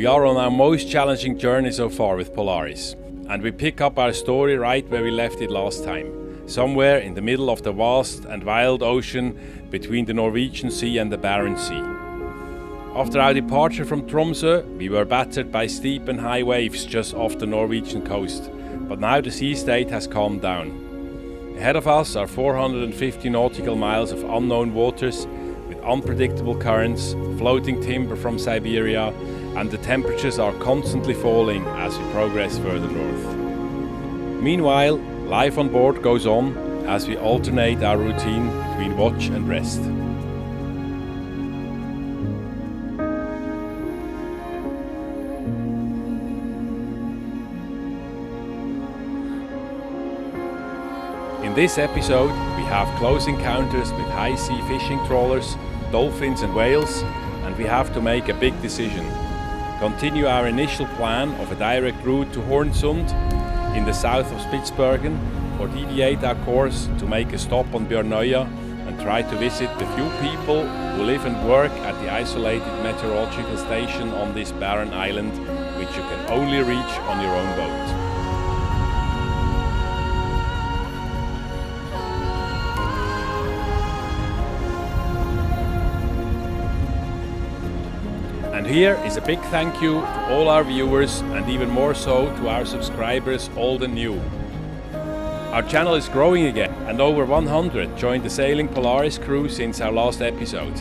We are on our most challenging journey so far with Polaris, and we pick up our story right where we left it last time, somewhere in the middle of the vast and wild ocean between the Norwegian Sea and the Barents Sea. After our departure from Tromsø, we were battered by steep and high waves just off the Norwegian coast, but now the sea state has calmed down. Ahead of us are 450 nautical miles of unknown waters with unpredictable currents, floating timber from Siberia, and the temperatures are constantly falling as we progress further north. Meanwhile, life on board goes on as we alternate our routine between watch and rest. In this episode, we have close encounters with high sea fishing trawlers, dolphins and whales, and we have to make a big decision. Continue our initial plan of a direct route to Hornsund in the south of Spitsbergen, or deviate our course to make a stop on Bjørnøya and try to visit the few people who live and work at the isolated meteorological station on this barren island, which you can only reach on your own boat. And here is a big thank you to all our viewers, and even more so to our subscribers, old and new. Our channel is growing again, and over 100 joined the Sailing Polaris crew since our last episode.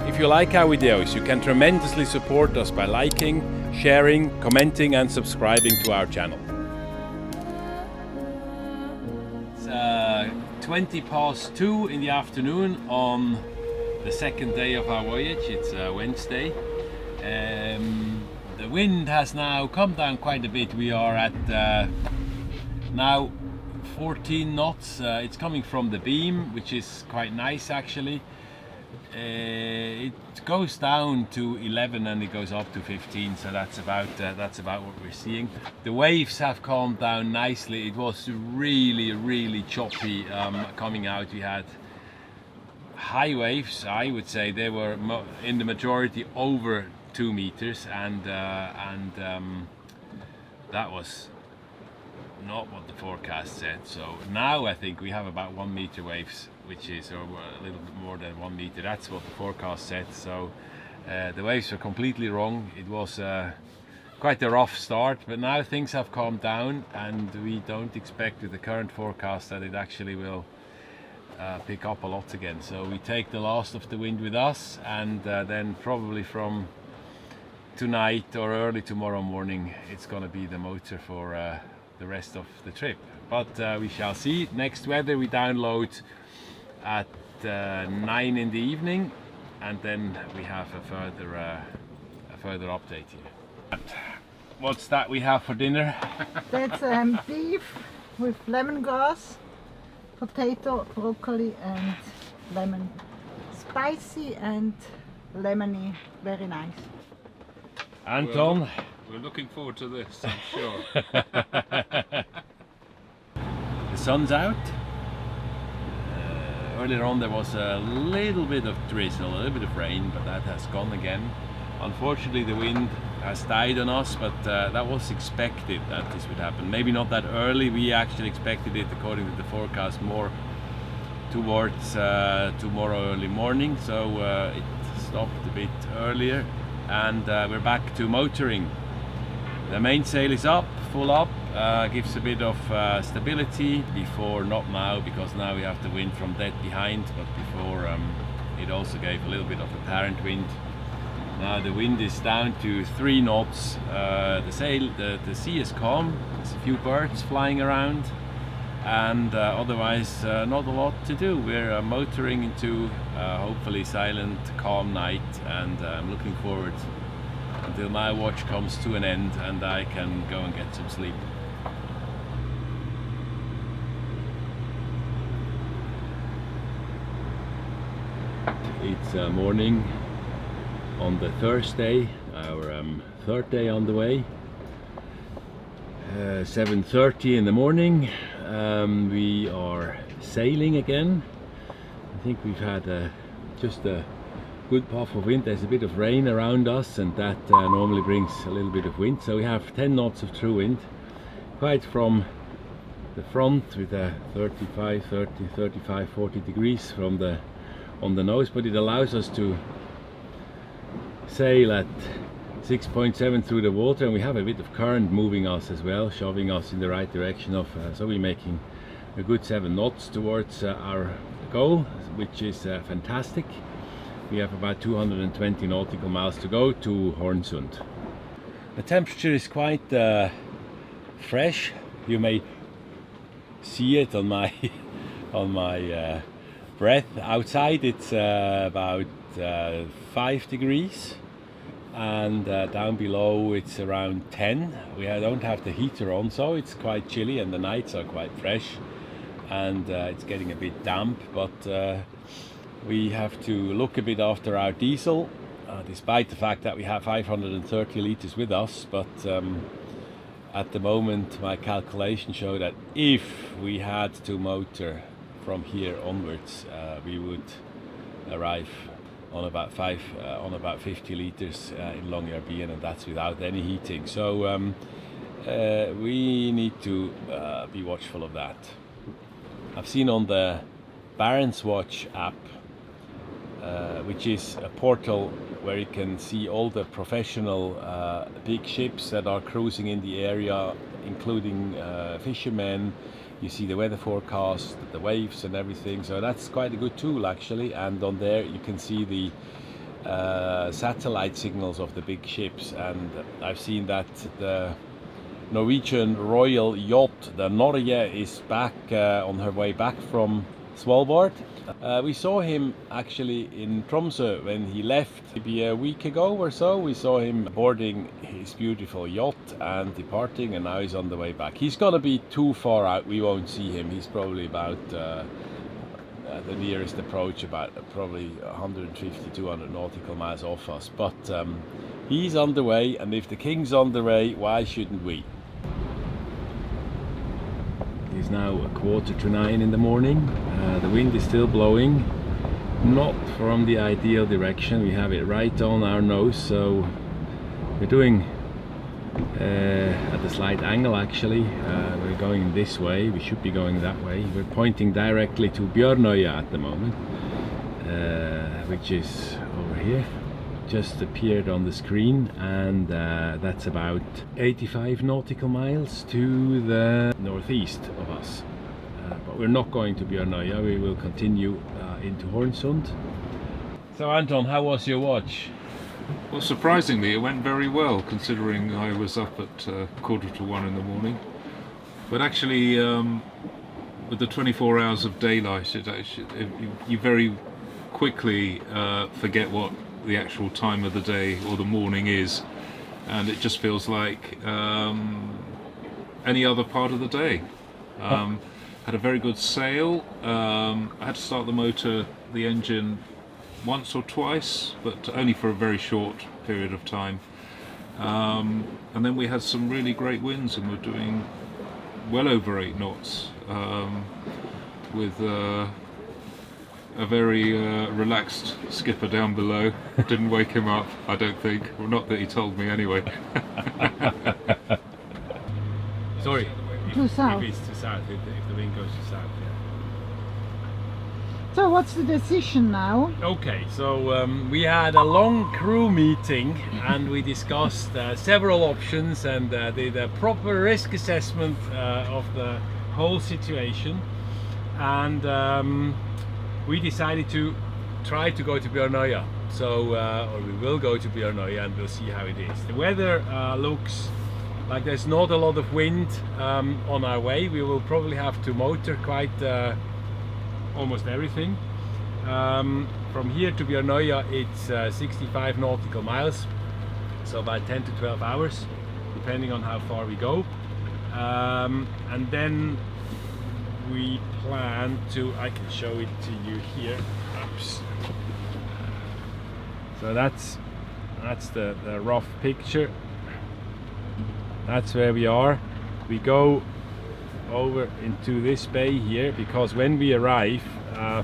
If you like our videos, you can tremendously support us by liking, sharing, commenting and subscribing to our channel. It's 20 past 2 in the afternoon on the second day of our voyage. It's Wednesday. The wind has now come down quite a bit. We are at now 14 knots. It's coming from the beam, which is quite nice actually. It goes down to 11 and it goes up to 15, so that's about what we're seeing. The waves have calmed down nicely. It was really choppy coming out. We had high waves. I would say they were in the majority over 2 meters, and that was not what the forecast said. So now I think we have about 1 meter waves, which is or a little bit more than 1 meter. That's what the forecast said. So the waves were completely wrong. It was quite a rough start, but now things have calmed down, and we don't expect with the current forecast that it actually will pick up a lot again. So we take the last of the wind with us, and then probably from tonight or early tomorrow morning it's going to be the motor for the rest of the trip. But we shall see. Next weather we download at 9 in the evening, and then we have a further update here. What's that we have for dinner? That's beef with lemongrass, potato, broccoli and lemon. Spicy and lemony, very nice. Anton? We're looking forward to this, I'm sure. The sun's out. Earlier on there was a little bit of drizzle, a little bit of rain, but that has gone again. Unfortunately the wind has died on us, but that was expected that this would happen. Maybe not that early. We actually expected it, according to the forecast, more towards tomorrow early morning, so it stopped a bit earlier, and we're back to motoring. The mainsail is up, full up, gives a bit of stability before, not now because now we have the wind from dead behind, but before it also gave a little bit of apparent wind. Now the wind is down to 3 knots. The sea is calm. There's a few birds flying around, and otherwise not a lot to do. We're motoring into hopefully silent, calm night, and I'm looking forward until my watch comes to an end and I can go and get some sleep. It's morning on the Thursday, our third day on the way. 7:30 in the morning. We are sailing again. I think we've had just a good puff of wind. There's a bit of rain around us, and that normally brings a little bit of wind. So we have 10 knots of true wind, quite from the front with a 35, 40 degrees from the on the nose, but it allows us to sail at 6.7 through the water, and we have a bit of current moving us as well, shoving us in the right direction of so we're making a good 7 knots towards our goal, which is fantastic. We have about 220 nautical miles to go to Hornsund. The temperature is quite fresh. You may see it on my on my breath. Outside it's about 5 degrees, and down below it's around 10. We don't have the heater on, so it's quite chilly, and the nights are quite fresh, and it's getting a bit damp, but we have to look a bit after our diesel, despite the fact that we have 530 liters with us. But at the moment my calculations show that if we had to motor from here onwards, we would arrive on about 50 liters in Longyearbyen, and that's without any heating. So we need to be watchful of that. I've seen on the Barents Watch app, which is a portal where you can see all the professional big ships that are cruising in the area, including fishermen. You see the weather forecast, the waves and everything, so that's quite a good tool actually. And on there you can see the satellite signals of the big ships, and I've seen that the Norwegian royal yacht, the Norge, is back on her way back from Svalbard. We saw him actually in Tromsø when he left, maybe a week ago or so. We saw him boarding his beautiful yacht and departing, and now he's on the way back. He's gonna be too far out, we won't see him. He's probably about the nearest approach, about probably 150-200 nautical miles off us, but he's on the way, and if the king's on the way, why shouldn't we? It's now 8:45 in the morning. The wind is still blowing, not from the ideal direction. We have it right on our nose, so we're doing at a slight angle actually. We're going this way, we should be going that way. We're pointing directly to Bjørnøya at the moment, which is over here. Just appeared on the screen, and that's about 85 nautical miles to the northeast of us. But we're not going to Bjørnøya, we will continue into Hornsund. So Anton, how was your watch? Well, surprisingly, it went very well, considering I was up at 1:45 in the morning. But actually, with the 24 hours of daylight, you very quickly forget what the actual time of the day or the morning is, and it just feels like any other part of the day. Had a very good sail. I had to start the engine once or twice, but only for a very short period of time. And then we had some really great winds, and we're doing well over 8 knots with a very relaxed skipper down below. Didn't wake him up, I don't think. Well, not that he told me anyway. Sorry, To south. if it's to south, if the wind goes to south, yeah. So what's the decision now? Okay, so we had a long crew meeting, and we discussed several options and did a proper risk assessment of the whole situation, and we decided to try to go to Bjørnøya. So, or we will go to Bjørnøya, and we'll see how it is. The weather looks like there's not a lot of wind on our way. We will probably have to motor quite almost everything. From here to Bjørnøya it's 65 nautical miles, so about 10 to 12 hours, depending on how far we go. And then we plan to, I can show it to you here. Oops. So that's the rough picture. That's where we are. We go over into this bay here, because when we arrive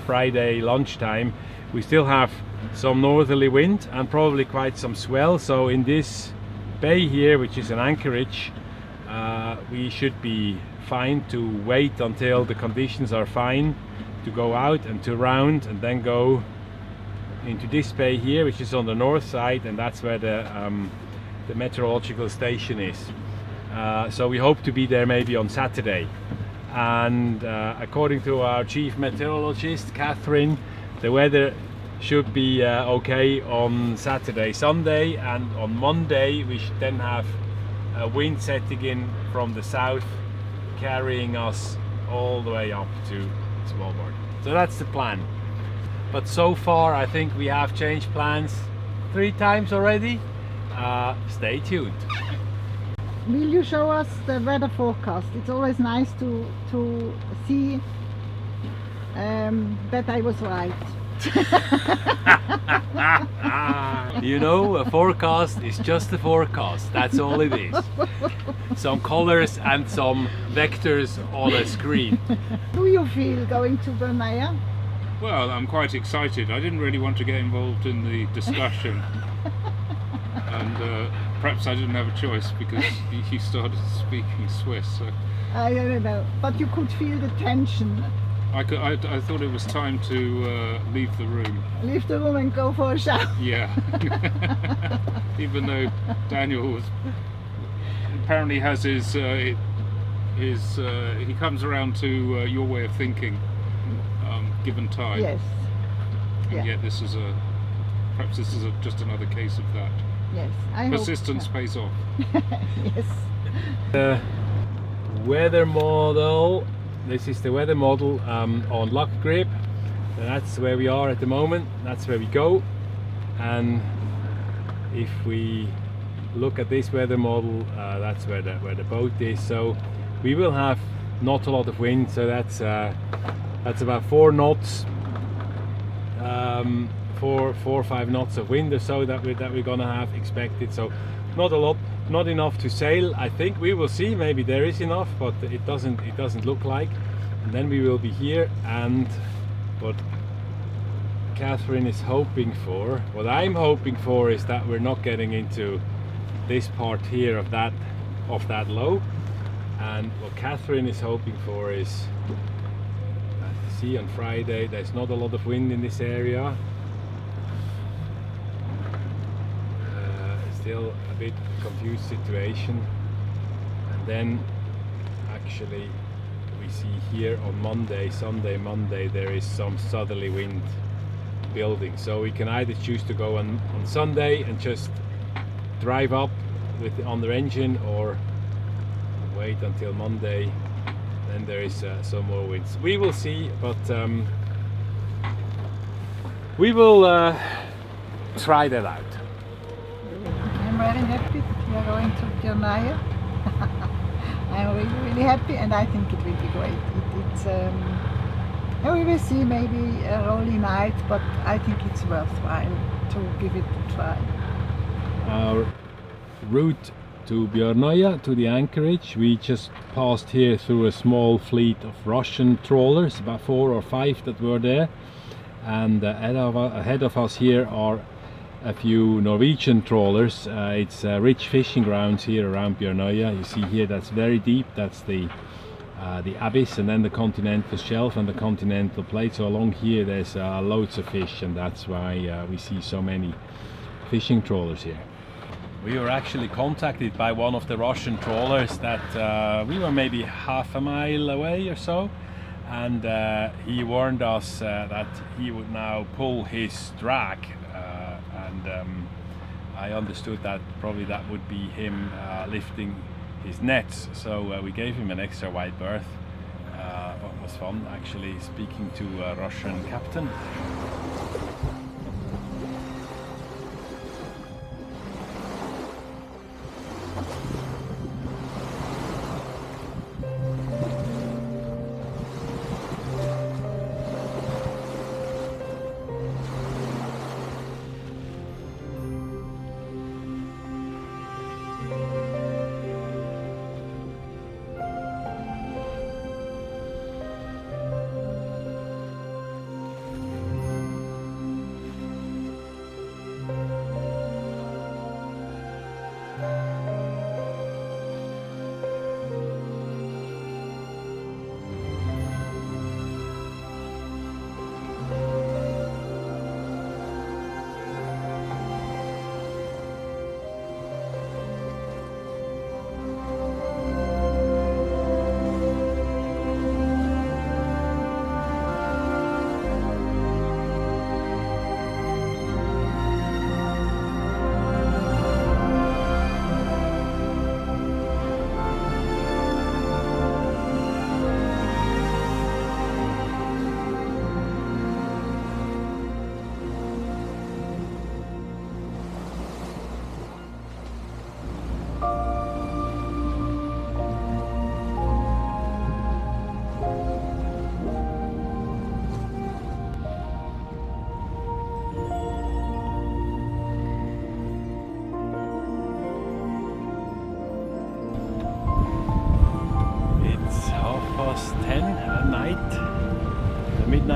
Friday lunchtime, we still have some northerly wind and probably quite some swell. So in this bay here, which is an anchorage, we should be fine to wait until the conditions are fine to go out and to round and then go into this bay here, which is on the north side, and that's where the meteorological station is. So we hope to be there maybe on Saturday. And according to our chief meteorologist, Catherine, the weather should be okay on Saturday, Sunday, and on Monday we should then have a wind setting in from the south, carrying us all the way up to Svalbard. So that's the plan. But so far I think we have changed plans 3 times already. Stay tuned. Will you show us the weather forecast? It's always nice to see that I was right. You know, a forecast is just a forecast. That's all it is. Some colors and some vectors on a screen. Do you feel going to Brunei? Well, I'm quite excited. I didn't really want to get involved in the discussion. And perhaps I didn't have a choice because he started speaking Swiss. So I don't know, but you could feel the tension. I thought it was time to leave the room. Leave the room and go for a shower. Yeah. Even though Daniel apparently has his he comes around to your way of thinking, given time. Yes. And Yeah. yet perhaps this is just another case of that. Yes. I Persistence hope pays off. so. Yes. The weather model. This is the weather model on lock grip. And that's where we are at the moment. That's where we go. And if we look at this weather model, that's where the boat is. So we will have not a lot of wind. So that's about 4 knots, 4 or 5 knots of wind or so that we're gonna have expected. So not a lot. Not enough to sail. I think we will see. Maybe there is enough, but it doesn't look like. And then we will be here. And what Catherine is hoping for, what I'm hoping for, is that we're not getting into this part here of that low. And what Catherine is hoping for is, as you see on Friday, there's not a lot of wind in this area. Still a bit confused situation. And then actually we see here on Sunday, Monday, there is some southerly wind building. So we can either choose to go on Sunday and just drive up on the engine, or wait until Monday. Then there is some more winds. We will see, but we will try that out. I'm very happy that we are going to Brunei. I'm really happy, and I think it will be great. We will see maybe a rolling night, but I think it's worthwhile to give it a try. Our route to Bjørnøya, to the anchorage, we just passed here through a small fleet of Russian trawlers, about 4 or 5 that were there, and ahead of us here are a few Norwegian trawlers. It's rich fishing grounds here around Bjørnøya. You see here, that's very deep. That's the abyss, and then the continental shelf and the continental plate. So along here there's loads of fish, and that's why we see so many fishing trawlers here. We were actually contacted by one of the Russian trawlers that we were maybe half a mile away or so, and he warned us that he would now pull his drag. I understood that probably that would be him lifting his nets, so we gave him an extra wide berth. It was fun actually speaking to a Russian captain.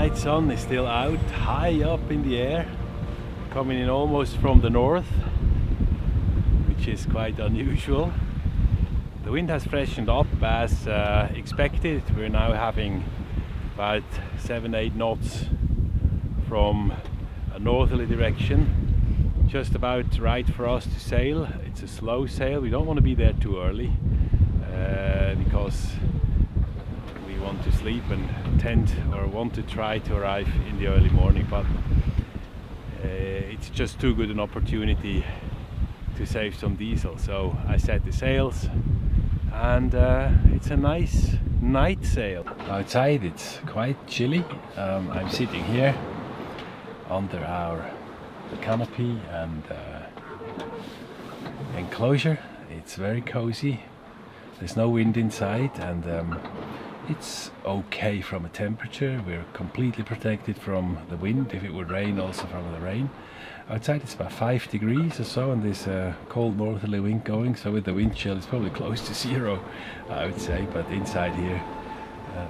night sun is still out, high up in the air, coming in almost from the north, which is quite unusual. The wind has freshened up as expected. We're now having about 7-8 knots from a northerly direction, just about right for us to sail. It's a slow sail. We don't want to be there too early because we want to sleep and want to try to arrive in the early morning, but it's just too good an opportunity to save some diesel. So I set the sails, and it's a nice night sail. Outside it's quite chilly. I'm sitting here under our canopy and enclosure. It's very cozy. There's no wind inside, and it's okay from a temperature. We're completely protected from the wind. If it would rain, also from the rain. Outside it's about 5 degrees or so, and there's a cold northerly wind going, so with the wind chill it's probably close to 0, I would say. But inside here,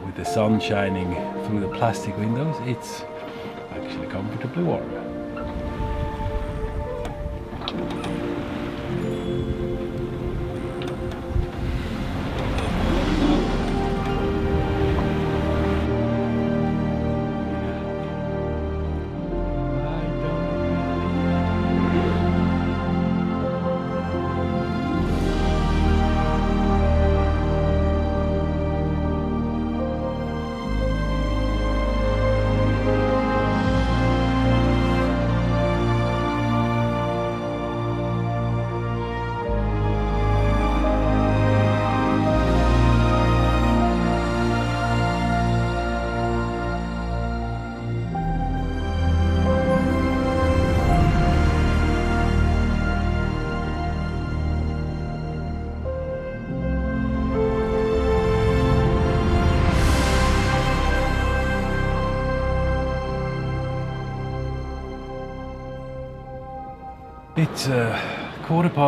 with the sun shining through the plastic windows, it's actually comfortably warm.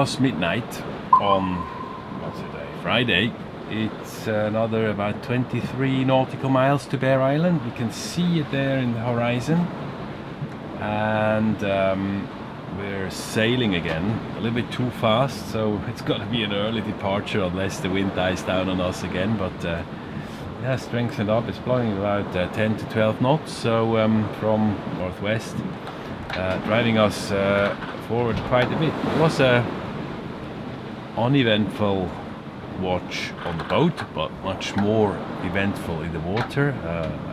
It's midnight on, what's today, Friday. It's another about 23 nautical miles to Bear Island. We can see it there in the horizon, and we're sailing again a little bit too fast, so it's got to be an early departure unless the wind dies down on us again. But it has strengthened up. It's blowing about 10 to 12 knots, so from northwest, driving us forward quite a bit. It was a uneventful watch on the boat, but much more eventful in the water.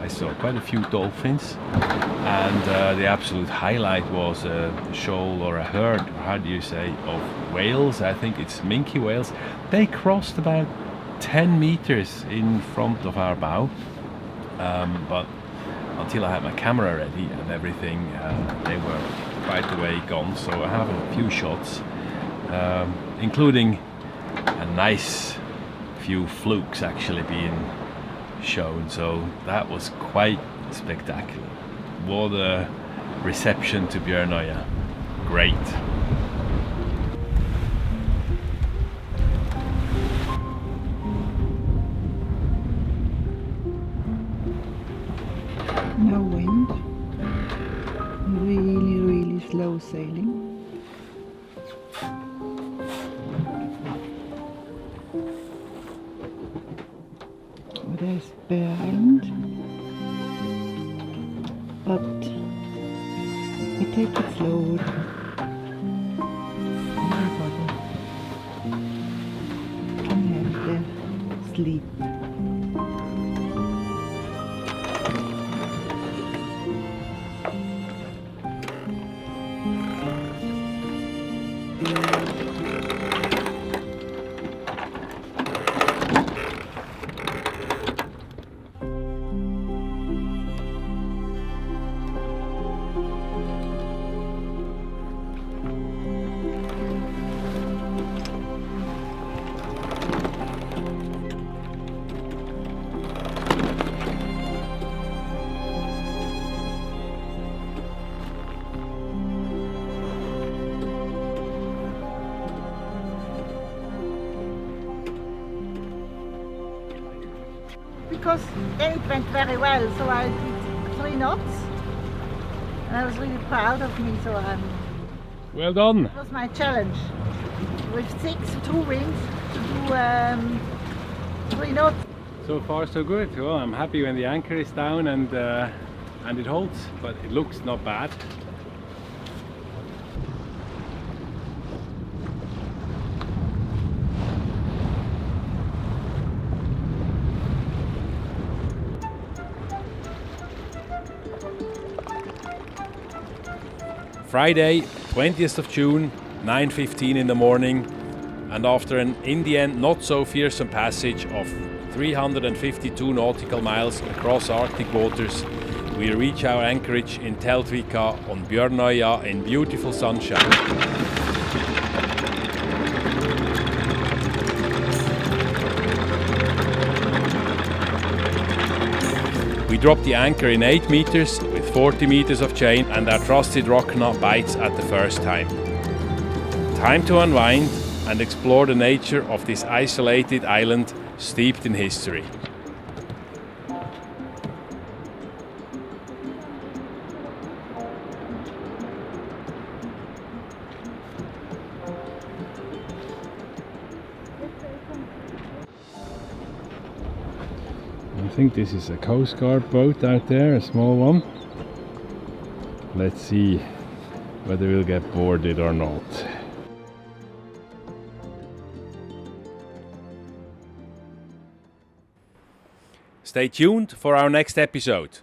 I saw quite a few dolphins, and the absolute highlight was a shoal or a herd, or how do you say, of whales. I think it's minke whales. They crossed about 10 meters in front of our bow, but until I had my camera ready and everything, they were quite a way gone. So I have a few shots, including a nice few flukes actually being shown. So that was quite spectacular. What a reception to Bjørnøya. Great. No wind, really slow sailing. There's Bear Island, but we take it slow. Everybody can have their sleep. Because it went very well, so I did 3 knots. And I was really proud of me, so Well done. it was my challenge. With 2 winds to do 3 knots. So far so good. Well, I'm happy when the anchor is down and it holds, but it looks not bad. Friday, 20th of June, 9:15 in the morning, and after an in the end not so fearsome passage of 352 nautical miles across Arctic waters, we reach our anchorage in Teltvika on Bjørnøya in beautiful sunshine. We drop the anchor in 8 meters with 40 meters of chain, and our trusted rock knot bites at the first time. Time to unwind and explore the nature of this isolated island steeped in history. I think this is a Coast Guard boat out there, a small one. Let's see whether we'll get boarded or not. Stay tuned for our next episode,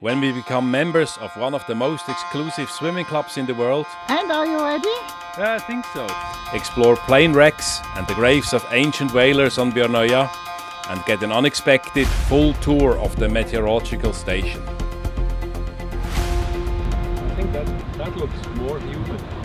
when we become members of one of the most exclusive swimming clubs in the world. And are you ready? I think so. Explore plane wrecks and the graves of ancient whalers on Bjørnøya, and get an unexpected full tour of the meteorological station. I think that looks more human.